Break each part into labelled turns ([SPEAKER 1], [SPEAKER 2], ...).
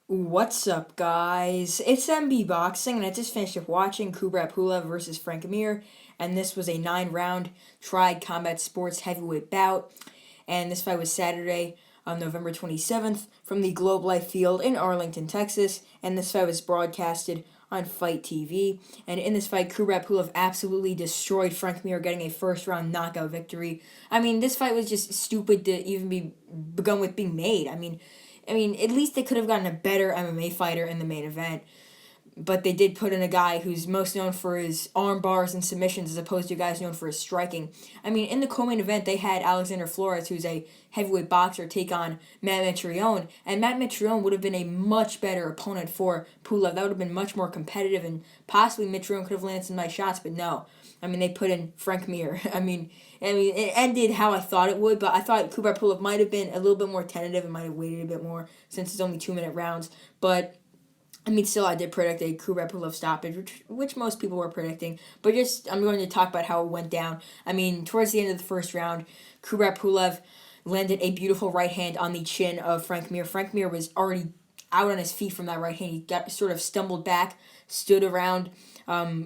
[SPEAKER 1] What's up, guys? It's MB Boxing, and I just finished up watching Kubrat Pulev versus Frank Mir, and this was a 9-round Triad Combat Sports heavyweight bout, and this fight was Saturday, November 27th, from the Globe Life Field in Arlington, Texas, and this fight was broadcasted on Fight TV, and in this fight, Kubrat Pulev absolutely destroyed Frank Mir, getting a first-round knockout victory. I mean, this fight was just stupid to even be begun with being made. I mean, at least they could have gotten a better MMA fighter in the main event, but they did put in a guy who's most known for his arm bars and submissions as opposed to guys known for his striking. I mean, in the co-main event, they had Alexander Flores, who's a heavyweight boxer, take on Matt Mitrione, and Matt Mitrione would have been a much better opponent for Pulev. That would have been much more competitive, and possibly Mitrione could have landed some nice shots, but no. I mean, they put in Frank Mir. I mean, it ended how I thought it would, but I thought Kubrat Pulev might have been a little bit more tentative and might have waited a bit more since it's only 2-minute rounds. But I mean, still, I did predict a Kubrat Pulev stoppage, which most people were predicting. But just, I'm going to talk about how it went down. I mean, towards the end of the first round, Kubrat Pulev landed a beautiful right hand on the chin of Frank Mir. Frank Mir was already out on his feet from that right hand. He got sort of stumbled back, stood around.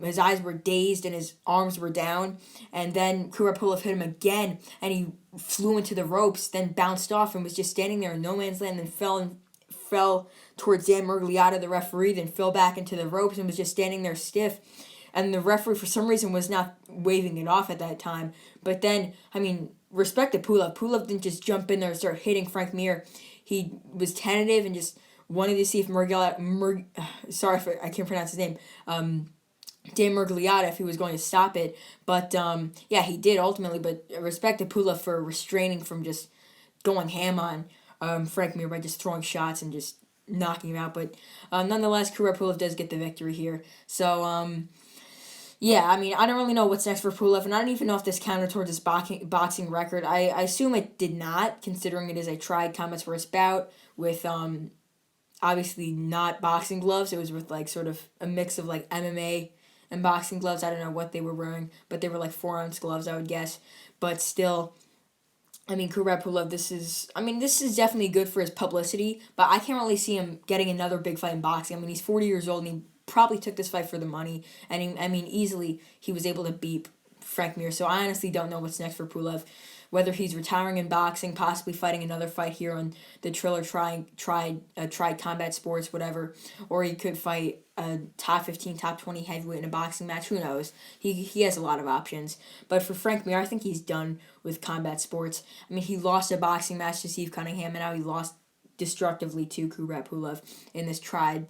[SPEAKER 1] His eyes were dazed and his arms were down. And then Kubrat Pulev hit him again, and he flew into the ropes, then bounced off and was just standing there in no man's land, and fell towards Dan Murgliata, the referee, then fell back into the ropes and was just standing there stiff. And the referee, for some reason, was not waving it off at that time. But then, I mean, respect to Pulev. Pulev didn't just jump in there and start hitting Frank Mir. He was tentative and just wanted to see if sorry if I can't pronounce his name, Dan Murgliata, if he was going to stop it. But, yeah, he did ultimately. But respect to Pulev for restraining from just going ham on Frank Mir by just throwing shots and just knocking him out. But nonetheless, Kubrat Pulev does get the victory here. So, yeah, I mean, I don't really know what's next for Pulev, and I don't even know if this counted towards his boxing record. I assume it did not, considering it is a Triad Combat Sports bout with obviously not boxing gloves. It was with like sort of a mix of like MMA and boxing gloves. I don't know what they were wearing, but they were like 4-ounce gloves, I would guess. But still, I mean, Kubrat Pulev, this is definitely good for his publicity, but I can't really see him getting another big fight in boxing. I mean, he's 40 years old, and he probably took this fight for the money, and easily he was able to beat Frank Mir, so I honestly don't know what's next for Pulev. Whether he's retiring in boxing, possibly fighting another fight here on the Triller Tried Combat Sports, whatever, or he could fight a top 15, top 20 heavyweight in a boxing match. Who knows? He has a lot of options. But for Frank Mir, I think he's done with combat sports. I mean, he lost a boxing match to Steve Cunningham, and now he lost destructively to Kubrat Pulev in this Tried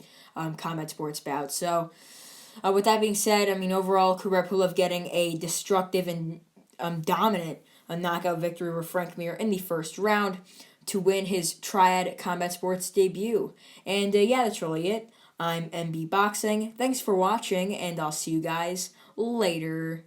[SPEAKER 1] Combat Sports bout. So, with that being said, I mean, overall, Kubrat Pulev getting a destructive and dominant knockout victory over Frank Mir in the first round to win his Triad Combat Sports debut. And yeah, that's really it. I'm MB Boxing. Thanks for watching, and I'll see you guys later.